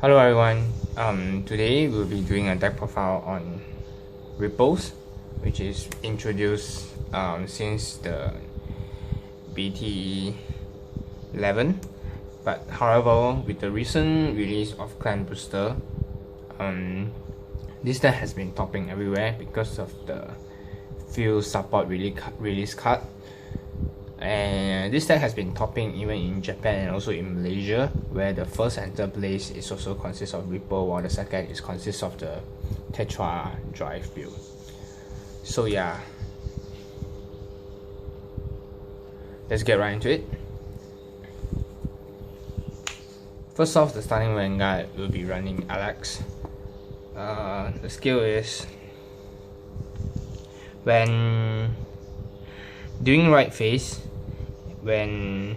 Hello everyone. Today we'll be doing a deck profile on Ripples, which is introduced since the BTE 11. But however, with the recent release of Clan Booster, this deck has been topping everywhere because of the field support release card. And this deck has been topping even in Japan and also in Malaysia, where the first and third place is also consists of Ripple, while the second is consists of the Tetra Drive build. So yeah, let's get right into it. First off, the starting Vanguard will be running Alex. The skill is when doing right phase, when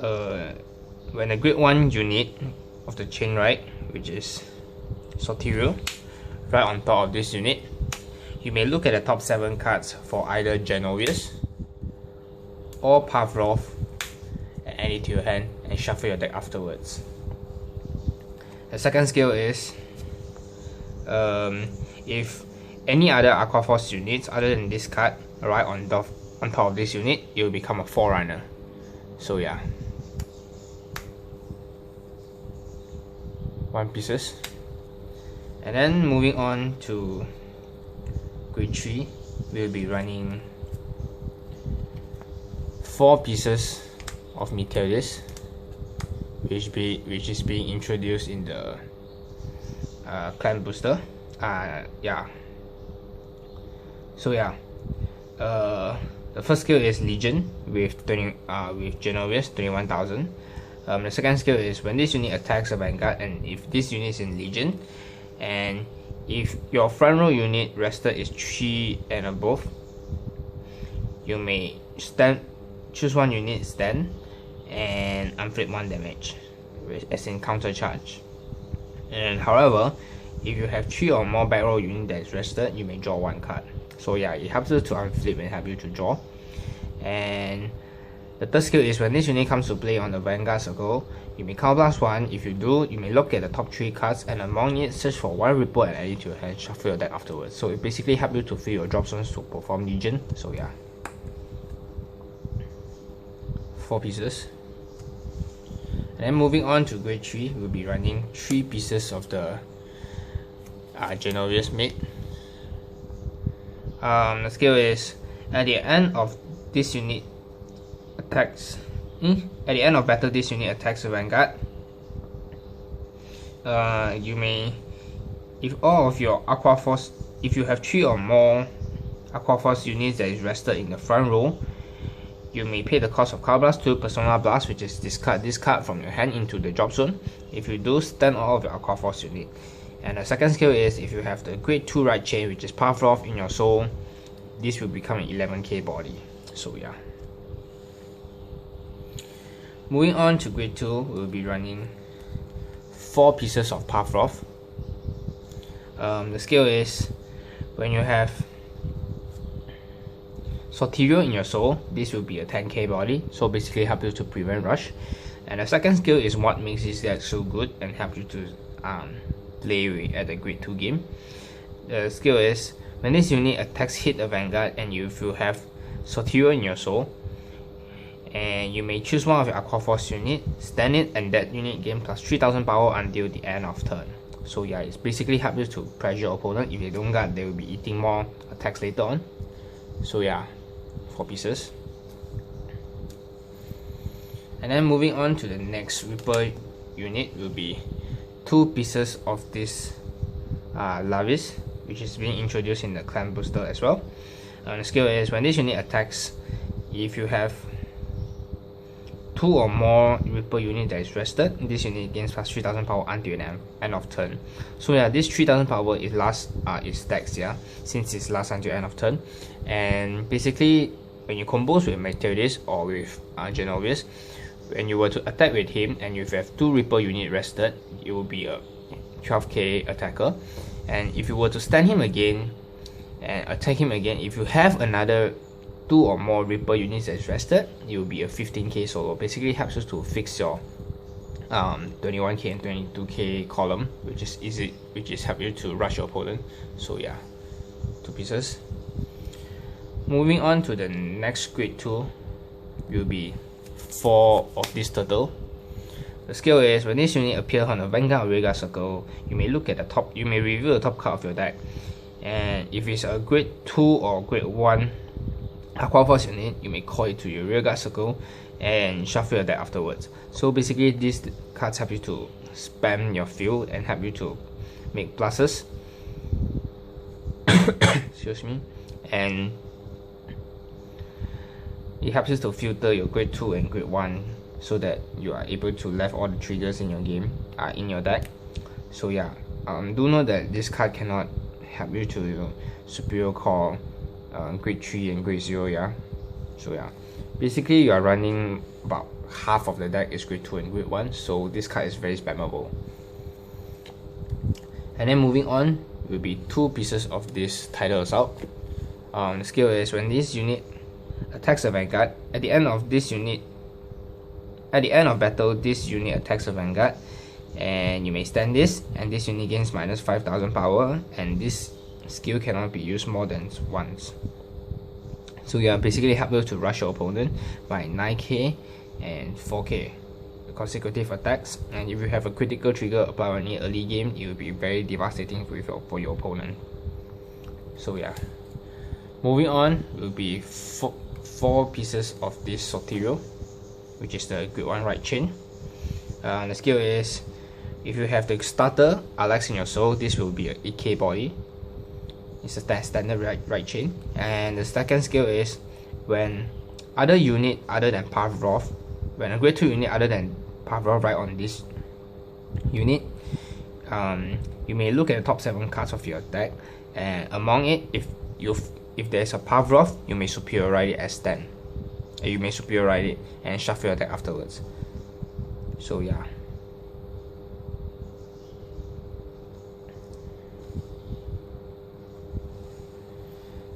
a grade 1 unit of the chain right, which is Soterial, right on top of this unit, you may look at the top 7 cards for either Genovius or Pavlov and add it to your hand and shuffle your deck afterwards. The second skill is if any other Aqua Force units other than this card right on top of this unit, it will become a Forerunner. So yeah, 1 pieces. And then moving on to grade 3, we'll be running 4 pieces of Meteorus, which is being introduced in the Clan Booster. So yeah, the first skill is Legion with Genovius 21,000. The second skill is when this unit attacks a Vanguard, and if this unit is in Legion, and if your front row unit rested is 3 and above, you may choose 1 unit stand and unflip 1 damage, as in counter charge. And however, if you have 3 or more back row unit that is rested, you may draw 1 card. So yeah, it helps you to unflip and help you to draw. And the third skill is when this unit comes to play on the Vanguard circle, you may counterblast 1. If you do, you may look at the top 3 cards and among it search for 1 Ripple and add it to your hand, shuffle your deck afterwards. So it basically helps you to fill your drop zones to perform Legion. So yeah, 4 pieces. And then moving on to grade 3, we'll be running 3 pieces of the Genovius mate. The skill is at the end of this unit attacks. At the end of battle, this unit attacks the Vanguard. You may, if all of your Aqua Force, if you have 3 or more Aqua Force units that is rested in the front row, you may pay the cost of Card Blast to Persona Blast, which is discard this card from your hand into the drop zone. If you do, stand all of your Aqua Force unit. And the second skill is if you have the grade 2 right chain, which is Pavlov in your soul, this will become an 11k body. So yeah. Moving on to grade 2, we'll be running 4 pieces of Pavlov. The skill is when you have Soterial in your soul, this will be a 10k body, so basically help you to prevent rush. And the second skill is what makes this deck so good and help you to play at the grade 2 game. The skill is when this unit attacks hit a Vanguard, and if you have Soterial in your soul, and you may choose 1 of your Aqua Force unit, stand it, and that unit gain plus 3000 power until the end of turn. So yeah, it's basically help you to pressure your opponent. If they don't guard, they will be eating more attacks later on. So yeah, 4 pieces. And then moving on to the next Ripple unit will be 2 pieces of this Lavis, which is being introduced in the Clan Booster as well. The skill is when this unit attacks, if you have 2 or more Ripple unit that is rested, this unit gains plus 3000 power until the end of turn. So yeah, this 3000 power is stacks, yeah, since it's last until end of turn. And basically, when you combos with Meteorus or with Genovius, when you were to attack with him and you have 2 Ripple unit rested, it will be a 12k attacker. And if you were to stand him again and attack him again, if you have another 2 or more Ripple units that's rested, it will be a 15k solo. Basically helps us to fix your 21k and 22k column, which is help you to rush your opponent. So yeah, 2 pieces. Moving on to the next grade 2 will be 4 of this turtle. The skill is when this unit appears on a vanguard or rearguard circle, you may look at the top. You may review the top card of your deck, and if it's a grade 2 or grade 1 Aqua Force unit, you may call it to your rearguard circle and shuffle your deck afterwards. So basically, these cards help you to spam your field and help you to make pluses. Excuse me, and it helps you to filter your grade 2 and grade 1 so that you are able to left all the triggers in your game in your deck. So yeah, do know that this card cannot help you to superior call grade 3 and grade 0. Yeah, so yeah, basically you are running about half of the deck is grade 2 and grade 1, so this card is very spammable. And then moving on will be 2 pieces of this Tidal Assault. The skill is when this unit attacks a vanguard, at the end of battle, this unit attacks a vanguard, and you may stand this, and this unit gains minus 5000 power, and this skill cannot be used more than once. So you are basically help you to rush your opponent by 9k and 4k consecutive attacks, and if you have a critical trigger applied on any early game, it will be very devastating for your opponent. So yeah, moving on will be 4 pieces of this Soterio, which is the grade 1 right chain. The skill is if you have the starter Alex in your soul, this will be a 8k body. It's a standard right chain. And the second skill is when other unit other than Pavlov, when a grade 2 unit other than Pavlov right on this unit, you may look at the top 7 cards of your deck, and among it, if there's a Pavlov, you may superiorite it as 10. You may superiorite it and shuffle your deck afterwards. So yeah.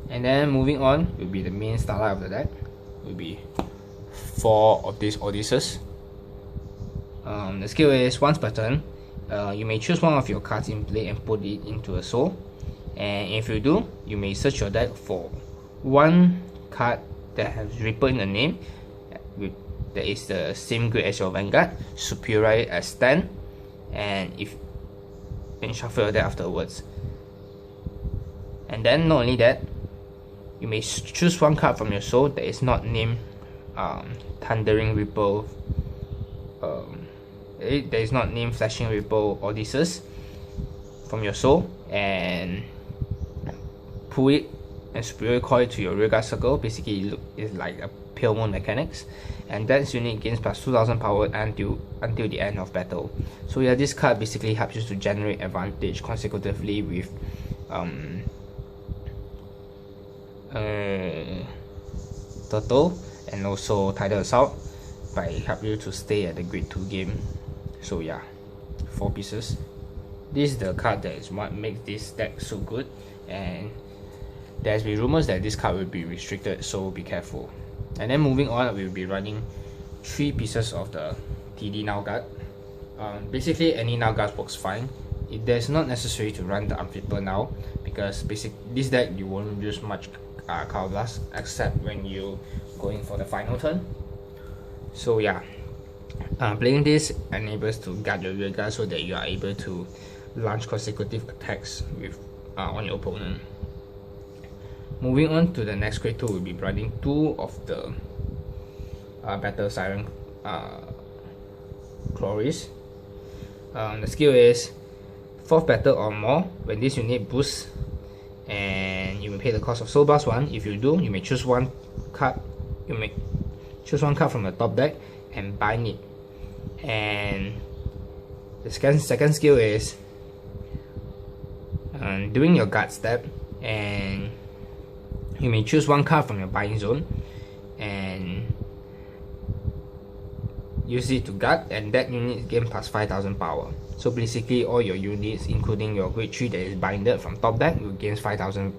And then moving on will be the main starlight of the deck. Will be 4 of these Odysseus. The skill is once per turn, you may choose one of your cards in play and put it into a soul. And if you do, you may search your deck for one card that has Ripple in the name, that is the same grade as your vanguard, superiorite as 10, and shuffle your deck afterwards. And then not only that, you may choose one card from your soul that is not named Thundering Ripple, that is not named Flashing Ripple Odysseus from your soul, and pull it and superior call it to your rearguard circle. Basically, it's like a Pale Moon mechanics, and that unit gains plus 2000 power until the end of battle. So yeah, this card basically helps you to generate advantage consecutively with Turtle and also Tidal Assault by help you to stay at the grade 2 game. So yeah, 4 pieces. This is the card that is what makes this deck so good, and there's been rumors that this card will be restricted, so be careful. And then moving on, we'll be running 3 pieces of the TD Now Guard. Basically, any Now Guard works fine. There's not necessary to run the Unflipper now, because this deck you won't use much Cloud Blast except when you going for the final turn. So yeah, playing this enables to guard your rearguard so that you are able to launch consecutive attacks with on your opponent. Moving on to the next grade 2, we'll be running 2 of the Battle Siren Chloris. The skill is 4th battle or more. When this unit boosts, and you may pay the cost of Soul Blast 1. If you do, you may choose one card. You may choose one card from the top deck and bind it. And the second skill is during your guard step, and you may choose one card from your buying zone and use it to guard, and that unit gain plus 5000 power. So basically all your units, including your grade 3 that is binded from top deck, will gain 5000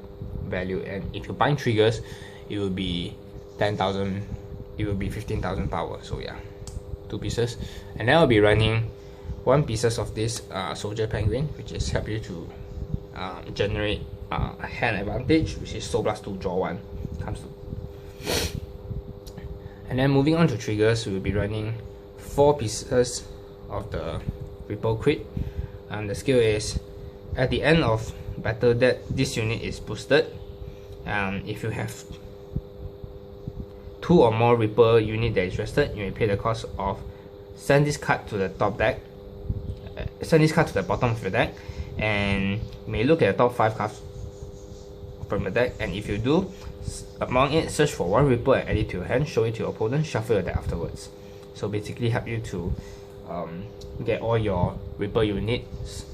value, and if you bind triggers, it will be 10,000, it will be 15,000 power. So yeah, 2 pieces, and then I'll be running 1 pieces of this soldier penguin, which is help you to generate a hand advantage, which is soul plus 2 draw 1 comes to. And then moving on to triggers, we will be running 4 pieces of the Ripple crit. The skill is at the end of battle that this unit is boosted. If you have 2 or more Ripple unit that is rested, you may pay the cost of send this card to the top deck, send this card to the bottom of your deck, and you may look at the top 5 cards from the deck, and if you do, among it, search for 1 Ripple and add it to your hand, show it to your opponent, shuffle your deck afterwards. So basically help you to get all your Ripple units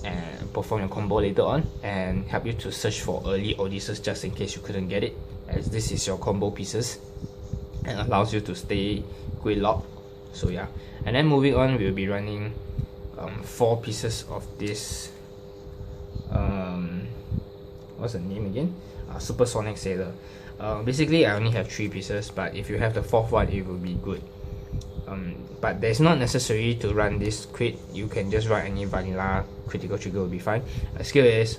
and perform your combo later on, and help you to search for early Odysseus just in case you couldn't get it, as this is your combo pieces and allows you to stay gridlock. So yeah, and then moving on, we'll be running 4 pieces of this what's the name again? Supersonic Sailor. Basically I only have 3 pieces, but if you have the 4th one, it will be good. But there's not necessary to run this crit. You can just run any vanilla critical trigger, will be fine. The skill is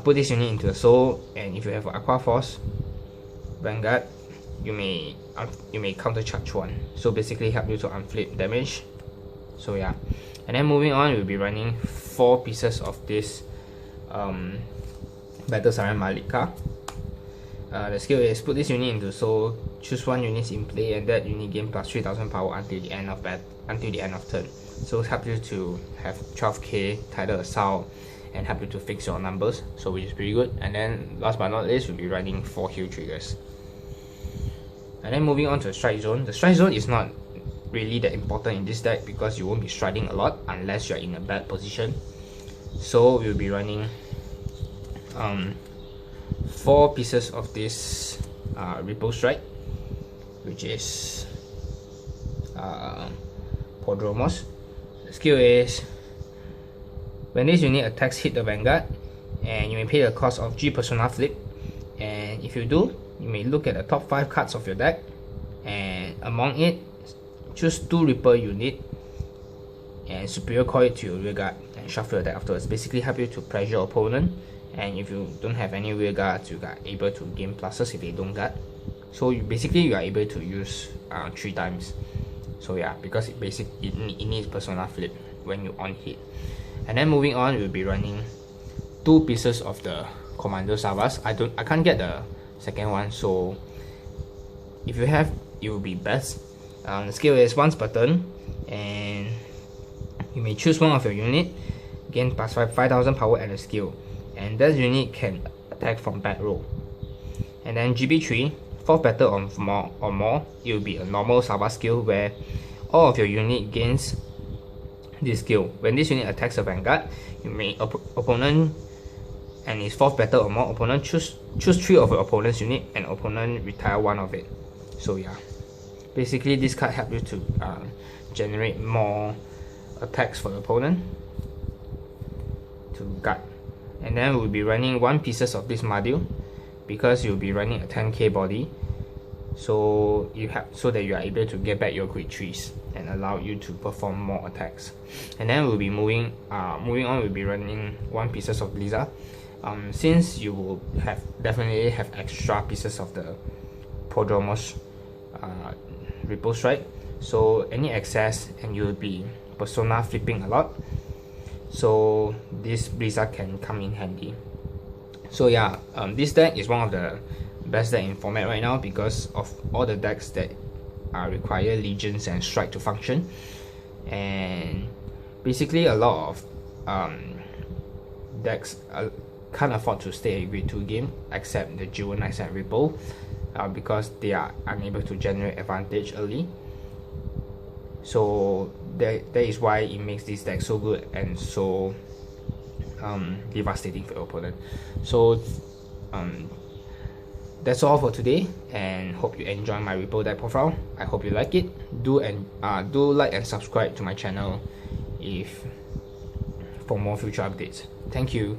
put this unit into the soul, and if you have Aqua Force Vanguard, you may counter charge 1. So basically help you to unflip damage. So yeah, and then moving on, we'll be running 4 pieces of this Battle Siren Malika. The skill is put this unit into soul, choose 1 unit in play, and that unit gain plus 3000 power until the end of turn. So it helps you to have 12k Tidal Assault and help you to fix your numbers, so which is pretty good. And then last but not least, we'll be running 4 heal triggers. And then moving on to the strike zone. The strike zone is not really that important in this deck because you won't be striding a lot unless you're in a bad position. So we'll be running 4 pieces of this Ripple Strike, which is Podromos. The skill is when this unit attacks, hit the Vanguard, and you may pay the cost of G Persona Flip, and if you do, you may look at the top 5 cards of your deck, and among it, choose 2 Ripple unit and superior call it to your rear guard and shuffle your deck afterwards. Basically help you to pressure your opponent, and if you don't have any rear guards, you are able to gain pluses if they don't guard. So you are able to use 3 times. So yeah, because it needs Persona Flip when you on hit. And then moving on, we'll be running 2 pieces of the Commando Savas. I can't get the second one, so if you have, it will be best. The skill is once per turn, and you may choose 1 of your unit, gain plus 5000 power at the skill, and that unit can attack from back row. And then GB3, 4th battle or more, it will be a normal Savas skill where all of your unit gains this skill. When this unit attacks a Vanguard, you may opponent and its 4th battle or more, opponent choose 3 of your opponent's unit, and opponent retire 1 of it. So yeah, basically this card helps you to generate more attacks for the opponent to guard. And then we'll be running 1 pieces of this module because you'll be running a 10k body, so that you are able to get back your grid 3s and allow you to perform more attacks. And then we'll be moving on, we'll be running 1 pieces of Blizzard. Since you will definitely have extra pieces of the Podromos Ripple Strike, so any excess, and you'll be Persona flipping a lot, so this Blizzard can come in handy. So yeah, this deck is one of the best deck in format right now because of all the decks that require Legions and Strike to function, and basically a lot of decks can't afford to stay a grade 2 game except the Jewel Knights and Ripple, because they are unable to generate advantage early. So that is why it makes this deck so good and so devastating for your opponent. So that's all for today, and hope you enjoy my Ripple deck profile. I hope you like it. Do like and subscribe to my channel for more future updates. Thank you.